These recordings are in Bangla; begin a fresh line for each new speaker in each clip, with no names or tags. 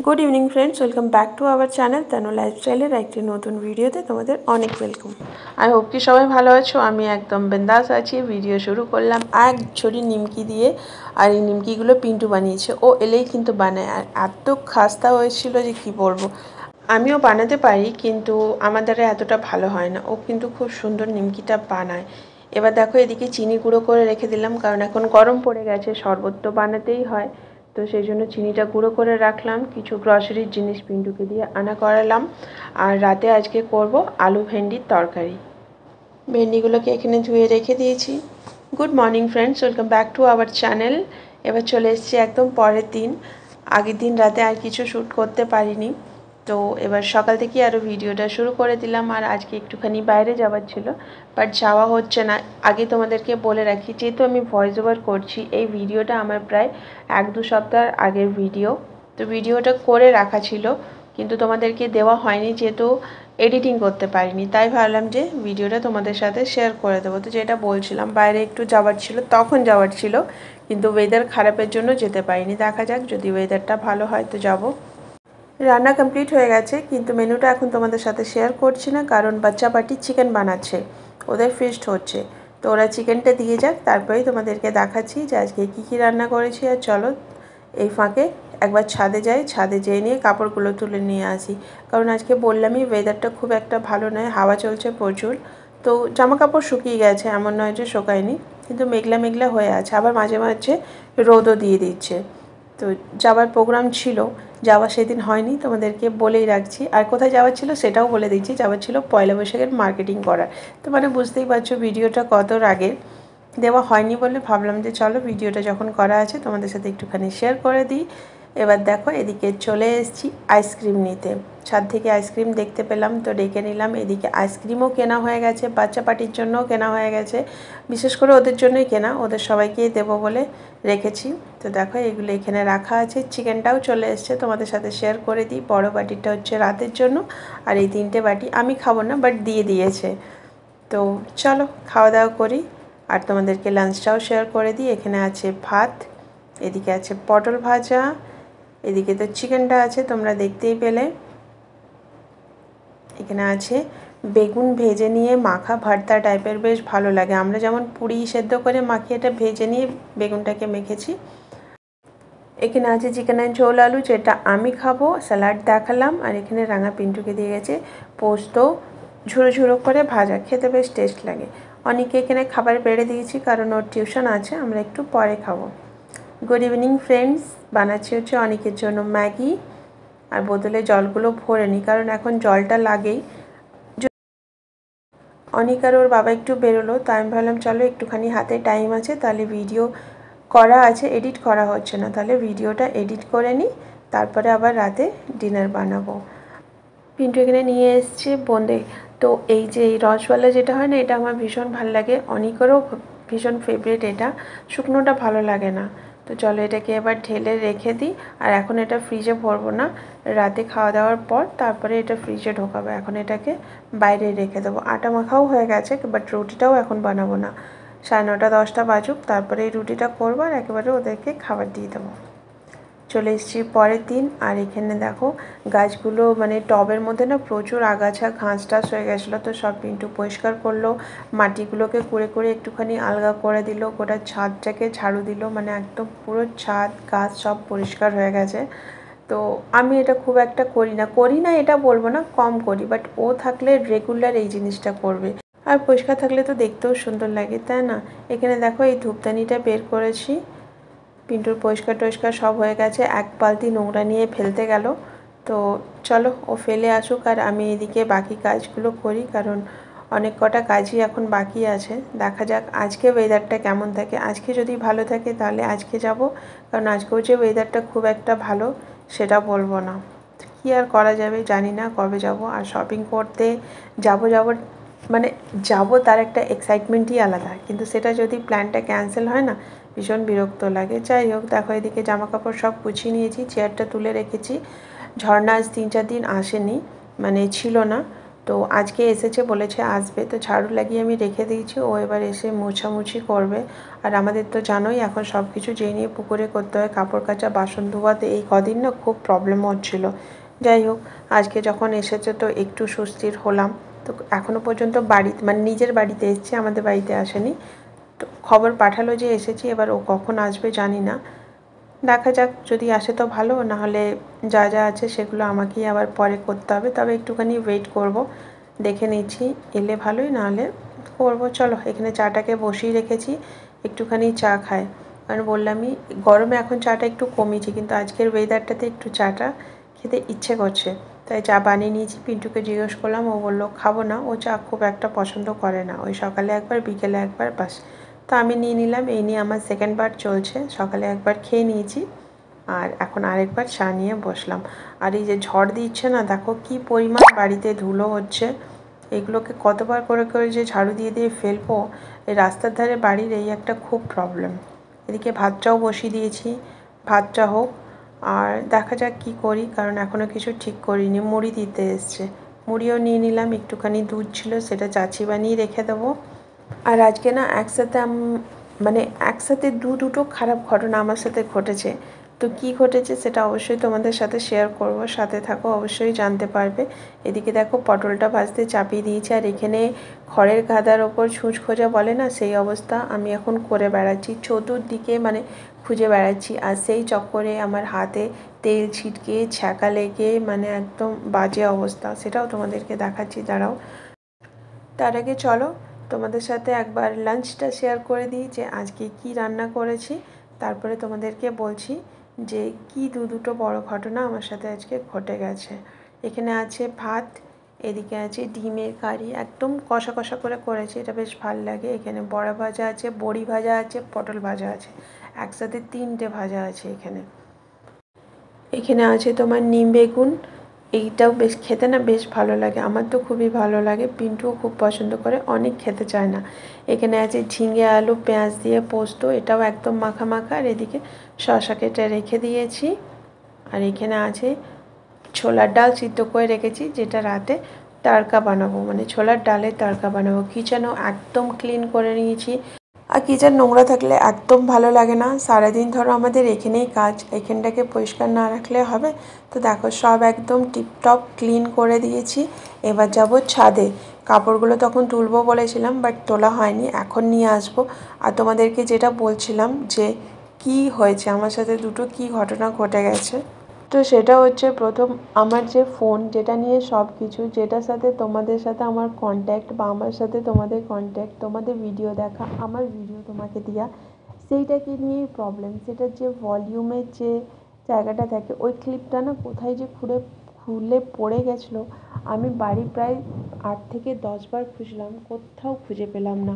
Good evening friends, welcome back to our channel Tanu লাইফস্টাইলের একটি নতুন ভিডিওতে তোমাদের অনেক ওয়েলকাম। আই হোপ কি সবাই ভালো আছো। আমি একদম বিন্দাস আছি। ভিডিও শুরু করলাম এক ঝুড়ি নিমকি দিয়ে। আর এই নিমকিগুলো পিন্টু বানিয়েছে, ও এলেই কিন্তু বানায়। আর এত খাস্তা হয়েছিল যে কি বলবো। আমিও বানাতে পারি কিন্তু আমার দ্বারা এতটা ভালো হয় না। ও কিন্তু খুব সুন্দর নিমকিটা বানায়। এবার দেখো, এদিকে চিনি গুঁড়ো করে রেখে দিলাম, কারণ এখন গরম পড়ে গেছে, শরবত তো বানাতেই হয়। তো সেই জন্য চিনিটা গুঁড়ো করে রাখলাম। কিছু গ্রসারির জিনিস পিন্টুকে দিয়ে আনা করালাম। আর রাতে আজকে করব আলু ভেন্ডির তরকারি। ভেন্ডিগুলোকে এখানে ধুয়ে রেখে দিয়েছি। Good morning friends, welcome back to our channel. এবার চলে এসেছি একদম পরের দিন। আগের দিন রাতে আর কিছু শ্যুট করতে পারিনি, তো এবার সকাল থেকে আরও ভিডিওটা শুরু করে দিলাম। আর আজকে একটুখানি বাইরে যাওয়ার ছিল, বাট যাওয়া হচ্ছে না। আগে তোমাদেরকে বলে রাখি, যেহেতু আমি ভয়েস ওভার করছি, এই ভিডিওটা আমার প্রায় 1-2 সপ্তাহ আগের ভিডিও। তো ভিডিওটা করে রাখা ছিল, কিন্তু তোমাদেরকে দেওয়া হয়নি, যেহেতু এডিটিং করতে পারিনি। তাই ভাবলাম যে ভিডিওটা তোমাদের সাথে শেয়ার করে দেবো। তো যেটা বলছিলাম, বাইরে একটু যাওয়ার ছিল, তখন যাওয়ার ছিল, কিন্তু ওয়েদার খারাপের জন্য যেতে পারিনি। দেখা যাক, যদি ওয়েদারটা ভালো হয় তো যাবো। রান্না কমপ্লিট হয়ে গেছে, কিন্তু মেনুটা এখন তোমাদের সাথে শেয়ার করছি না, কারণ বাচ্চা পার্টি চিকেন বানাচ্ছে, ওদের ফিস্ট হচ্ছে। তো ওরা চিকেনটা দিয়ে যাক, তারপরেই তোমাদেরকে দেখাচ্ছি যে আজকে কী কী রান্না করেছি। আর চলো এই ফাঁকে একবার ছাদে যাই, ছাদে যেয়ে নিয়ে কাপড়গুলো তুলে নিয়ে আসি। কারণ আজকে বললামই ওয়েদারটা খুব একটা ভালো নয়, হাওয়া চলছে প্রচুর। তো জামা কাপড় শুকিয়ে গেছে, এমন নয় যে শুকায়নি, কিন্তু মেঘলা মেঘলা হয়ে আছে, আবার মাঝে মাঝে রোদও দিয়ে দিচ্ছে। তো যাওয়ার প্রোগ্রাম ছিল, যাওয়া সেদিন হয়নি, তোমাদেরকে বলেই রাখছি। আর কোথায় যাওয়ার ছিল সেটাও বলে দিচ্ছি, যাওয়ার ছিল পয়লা বৈশাখের মার্কেটিং করার। তো মানে বুঝতেই পারছো ভিডিওটা কত আগের, দেওয়া হয়নি বলে ভাবলাম যে চলো ভিডিওটা যখন করা আছে তোমাদের সাথে একটুখানি শেয়ার করে দিই। এবার দেখো, এদিকে চলে এসেছি আইসক্রিম নিতে। ছাদ থেকে আইসক্রিম দেখতে পেলাম, তো ডেকে নিলাম। এদিকে আইসক্রিমও কেনা হয়ে গেছে, বাচ্চা পার্টির জন্যও কেনা হয়ে গেছে। বিশেষ করে ওদের জন্যই কেনা, ওদের সবাইকেই দেবো বলে রেখেছি। তো দেখো, এগুলো এখানে রাখা আছে। চিকেনটাও চলে এসছে, তোমাদের সাথে শেয়ার করে দিই। বড় বাটিটা হচ্ছে রাতের জন্য, আর এই 3টে বাটি আমি খাবো না, বাট দিয়ে দিয়েছে। তো চলো খাওয়া দাওয়া করি, আর তোমাদেরকে লাঞ্চটাও শেয়ার করে দিই। এখানে আছে ভাত, এদিকে আছে পটল ভাজা, এদিকে তো চিকেনটা আছে তোমরা দেখতেই পেলে। এখানে আছে বেগুন ভেজে নিয়ে মাখা ভর্তা টাইপের, বেশ ভালো লাগে। আমরা যেমন পুরি সেদ্ধ করে মাখি, এটা ভেজে নিয়ে বেগুনটাকে মেখেছি। এখানে আছে চিকেনের ঝোল আলু, যেটা আমি খাবো, স্যালাড দেখালাম। আর এখানে রাঙা পিন্টুকে দিয়ে গেছে পোস্ত ঝুড়ো ঝুড়ো করে ভাজা, খেতে বেশ টেস্ট লাগে। অনেকে এখানে খাবার বেড়ে দিয়েছি, কারণ ওর টিউশন আছে, আমরা একটু পরে খাবো। গুড ইভিনিং ফ্রেন্ডস, বানাচ্ছি হচ্ছে অনেকের জন্য ম্যাগি। আর বোতলে জলগুলো ভরে নিই, কারণ এখন জলটা লাগেই। অনেক আর ওর বাবা একটু বেরোলো, তাই আমি ভাবলাম চলো একটুখানি হাতে টাইম আছে, তাহলে ভিডিও করা আছে, এডিট করা হচ্ছে না, তাহলে ভিডিওটা এডিট করে নিই, তারপরে আবার রাতে ডিনার বানাবো। পিন্টু এখানে নিয়ে এসছে বোঁদে। তো এই যে এই রসওয়ালা যেটা হয় না, এটা আমার ভীষণ ভালো লাগে, অনেকেরও ভীষণ ফেভারিট এটা। শুকনোটা ভালো লাগে না। তো চলো এটাকে এবার ঢেলে রেখে দিই। আর এখন এটা ফ্রিজে ভরবো না, রাতে খাওয়া দাওয়ার পর তারপরে এটা ফ্রিজে ঢোকাবো। এখন এটাকে বাইরে রেখে দেবো। আটা মাখাও হয়ে গেছে, বাট রুটিটাও এখন বানাবো না। 9:30 10টা বাজুক, তারপরে এই রুটিটা করবো, আর একেবারে ওদেরকে খাবার দিয়ে দেবো। চলে এসেছি পরের দিন। আর এখানে দেখো গাছগুলো, মানে টবের মধ্যে না প্রচুর আগাছা ঘাস টাস হয়ে গেছিলো, তো সব পিন্টু পরিষ্কার করলো। মাটিগুলোকে কুড়ে কুড়ে একটুখানি আলগা করে দিল, গোটা ছাদটাকে ঝাড়ু দিল, মানে একদম পুরো ছাদ গাছ সব পরিষ্কার হয়ে গেছে। তো আমি এটা খুব একটা করি না এটা বলবো না, কম করি, বাট ও থাকলে রেগুলার এই জিনিসটা করবে। আর পরিষ্কার থাকলে তো দেখতেও সুন্দর লাগে, তাই না? এখানে দেখো এই ধূপদানিটা বের করেছি। পিন্টুর পরিষ্কার টরিষ্কার সব হয়ে গেছে, এক বালতি নোংরা নিয়ে ফেলতে গেল। তো চলো ও ফেলে আসুক, আর আমি এদিকে বাকি কাজগুলো করি, কারণ অনেক কটা কাজই এখন বাকি আছে। দেখা যাক আজকে ওয়েদারটা কেমন থাকে। আজকে যদি ভালো থাকে তাহলে আজকে যাব, কারণ আজকেও যে ওয়েদারটা খুব একটা ভালো সেটা বলবো না। কী আর করা যাবে, জানি না কবে যাব। আর শপিং করতে যাব মানে যাব, তার একটা এক্সাইটমেন্টই আলাদা, কিন্তু সেটা যদি প্ল্যানটা ক্যান্সেল হয় না, ভীষণ বিরক্ত লাগে। যাই হোক, দেখো এদিকে জামা কাপড় সব গুছিয়ে নিয়েছি, চেয়ারটা তুলে রেখেছি। ঝর্ণা আজ 3-4 দিন আসেনি, মানে ছিল না। তো আজকে এসেছে, বলেছে আসবে, তো ঝাড়ু লাগিয়ে আমি রেখে দিয়েছি। ও এবার এসে মোছামুছি করবে। আর আমাদের তো জানোই এখন সব কিছু যেই নিয়ে পুকুরে করতে হয়, কাপড় কাচা, বাসন ধোয়াতে এই কদিন না খুব প্রবলেম হচ্ছিলো। যাই হোক, আজকে যখন এসেছে তো একটু স্বস্তির হলাম। তো এখনও পর্যন্ত বাড়িতে মানে নিজের বাড়িতে এসেছি, আমাদের বাড়িতে আসেনি। তো খবর পাঠালো যে এসেছি, এবার ও কখন আসবে জানি না। দেখা যাক, যদি আসে তো ভালো, নাহলে যা যা আছে সেগুলো আমাকেই আবার পরে করতে হবে। তবে একটুখানি ওয়েট করব, দেখে নিচ্ছি, এলে ভালোই, নাহলে করবো। চলো, এখানে চাটাকে বসিয়ে রেখেছি, একটুখানি চা খাই। কারণ বললামই গরমে এখন চাটা একটু কমিয়েছি, কিন্তু আজকের ওয়েদারটাতে একটু চাটা খেতে ইচ্ছে করছে, তাই চা বানিয়ে নিয়েছি। পিন্টুকে জিজ্ঞেস করলাম, ও বললো খাবো না, ও চা খুব একটা পছন্দ করে না, ওই সকালে একবার বিকেলে একবার বাস। তো আমি নিয়ে নিলাম, এই নিয়ে আমার সেকেন্ড বার চলছে। সকালে একবার খেয়ে নিয়েছি, আর এখন আরেকবার চা নিয়ে বসলাম। আর এই যে ঝড় দিচ্ছে না, দেখো কি পরিমাণ বাড়িতে ধুলো হচ্ছে। এগুলোকে কতবার করে করে যে ঝাড়ু দিয়ে দিয়ে ফেলবো। এই রাস্তার ধারে বাড়ির এই একটা খুব প্রবলেম। এদিকে ভাতটাও বসিয়ে দিয়েছি, ভাতটা হোক, আর দেখা যাক কী করি, কারণ এখনও কিছু ঠিক করিনি। মুড়ি দিতে এসছে, মুড়িও নিয়ে নিলাম, একটুখানি দুধ ছিল, সেটা চাচি বানিয়ে রেখে দেবো। আর আজকে না একসাথে মানে একসাথে দুটো খারাপ ঘটনা আমার সাথে ঘটেছে। তো কি ঘটেছে সেটা অবশ্যই তোমাদের সাথে শেয়ার করব, সাথে থাকো, অবশ্যই জানতে পারবে। এদিকে দেখো পটলটা ভাজতে চাপিয়ে দিয়েছি, আর এখানে খড়ের গাদার ওপর ছুঁচ খোঁজা বলে না, সেই অবস্থা আমি এখন করে বেড়াচ্ছি, চতুর্দিকে মানে খুঁজে বেড়াচ্ছি। আর সেই চক্করে আমার হাতে তেল ছিটকে ছ্যাঁকা লেগে মানে একদম বাজে অবস্থা, সেটাও তোমাদেরকে দেখাচ্ছি, দাঁড়াও। তার আগে চলো তোমাদের সাথে একবার লাঞ্চটা শেয়ার করে দিই, যে আজকে কি রান্না করেছি। তারপরে তোমাদেরকে বলছি যে কি দুটো বড় ঘটনা আমার সাথে আজকে ঘটে গেছে। এখানে আছে ভাত, এদিকে আছে ডিমের কারি, একদম কষা কষা করে করেছি, এটা বেশ ভালো লাগে। এখানে বড়া ভাজা আছে, বড়ি ভাজা আছে, পটল ভাজা আছে, একসাথে 3টে ভাজা আছে এখানে। এখানে আছে তোমার নিম বেগুন, এইটাও বেশ খেতে না বেশ ভালো লাগে, আমার তো খুবই ভালো লাগে, পিন্টুও খুব পছন্দ করে, অনেক খেতে চায় না। এখানে আছে ঝিঙে আলু পেঁয়াজ দিয়ে পোস্ত, এটাও একদম মাখা মাখা। আর এদিকে শসা কেটে রেখে দিয়েছি। আর এখানে আছে ছোলার ডাল সিদ্ধ করে রেখেছি, যেটা রাতে তড়কা বানাবো, মানে ছোলার ডালের তড়কা বানাবো। কিচেনও একদম ক্লিন করে নিয়েছি। আর কিচেন নোংরা থাকলে একদম ভালো লাগে না। সারাদিন ধরো আমাদের এখানেই কাজ, এখানটাকে পরিষ্কার না রাখলে হবে? তো দেখো সব একদম টিপটপ ক্লিন করে দিয়েছি। এবার যাব ছাদে, কাপড়গুলো তখন তুলবো বলেছিলাম, বাট তোলা হয়নি, এখন নিয়ে আসবো। আর তোমাদেরকে যেটা বলছিলাম যে কি হয়েছে আমার সাথে, দুটো কি ঘটনা ঘটে গেছে। তো সেটা হচ্ছে, প্রথম আমার যে ফোন, যেটা নিয়ে সব কিছু, যেটার সাথে তোমাদের সাথে আমার কন্ট্যাক্ট, বা আমার সাথে তোমাদের কন্ট্যাক্ট, তোমাদের ভিডিও দেখা, আমার ভিডিও তোমাকে দেওয়া, সেইটাকে নিয়েই প্রবলেম। সেটার যে ভলিউমের যে জায়গাটা থাকে, ওই ক্লিপটা না কোথায় যে খুলে পড়ে গেছিলো। আমি বাড়ি প্রায় 8 থেকে 10 বার খুঁজলাম, কোথাও খুঁজে পেলাম না।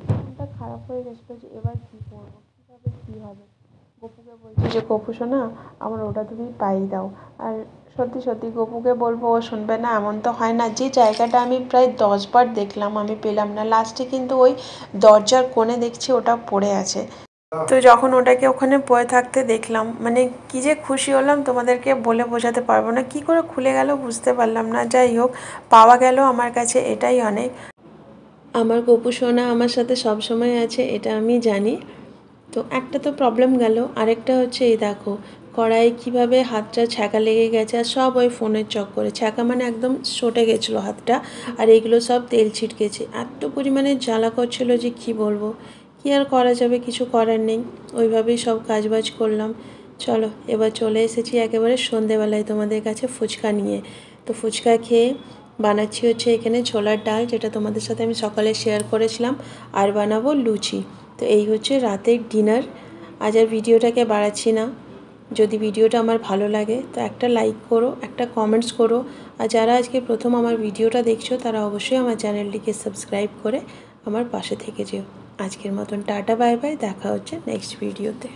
ফোনটা খারাপ হয়ে গেছিলো, যে এবার কী করবো, কীভাবে কী হবে। গপুকে বলছি যে গপু শোনা, আমার ওটা তুমি পাইয়ে দাও। আর সত্যি সত্যি গপুকে বলবো, ও শুনবে না এমন তো হয় না। যে জায়গাটা আমি প্রায় 10 বার দেখলাম, আমি পেলাম না, লাস্টে কিন্তু ওই দরজার কোণে দেখছি ওটা পড়ে আছে। তো যখন ওটাকে ওখানে পড়ে থাকতে দেখলাম, মানে কী যে খুশি হলাম তোমাদেরকে বলে বোঝাতে পারবো না। কী করে খুলে গেল বুঝতে পারলাম না। যাই হোক, পাওয়া গেল, আমার কাছে এটাই অনেক। আমার গপু সোনা আমার সাথে সব সময় আছে, এটা আমি জানি। তো একটা তো প্রবলেম গেল, আরেকটা হচ্ছে এই দেখো কড়াই কীভাবে হাতটা ছ্যাঁকা লেগে গেছে, আর সব ওই ফোনের চক্করে। ছ্যাঁকা মানে একদম সটে গেছিলো হাতটা, আর এইগুলো সব তেল ছিটকেছে, এত পরিমাণে জ্বালা করছিলো যে কী বলবো। কী আর করা যাবে, কিছু করার নেই, ওইভাবেই সব কাজবাজ করলাম। চলো এবার চলে এসেছি একেবারে সন্ধেবেলায় তোমাদের কাছে ফুচকা নিয়ে। তো ফুচকা খেয়ে বানাচ্ছি হচ্ছে এখানে ছোলার ডাল, যেটা তোমাদের সাথে আমি সকালে শেয়ার করেছিলাম, আর বানাবো লুচি। তো এই হচ্ছে রাতের ডিনার। আজ আর ভিডিওটাকে বাড়াচ্ছি না। যদি ভিডিওটা আমার ভালো লাগে তো একটা লাইক করো, একটা কমেন্টস করো। আর যারা আজকে প্রথম আমার ভিডিওটা দেখছো, তারা অবশ্যই আমার চ্যানেলটিকে সাবস্ক্রাইব করে আমার পাশে থেকে যেও। আজকের মতন টাটা বাই বাই, দেখা হচ্ছে নেক্সট ভিডিওতে।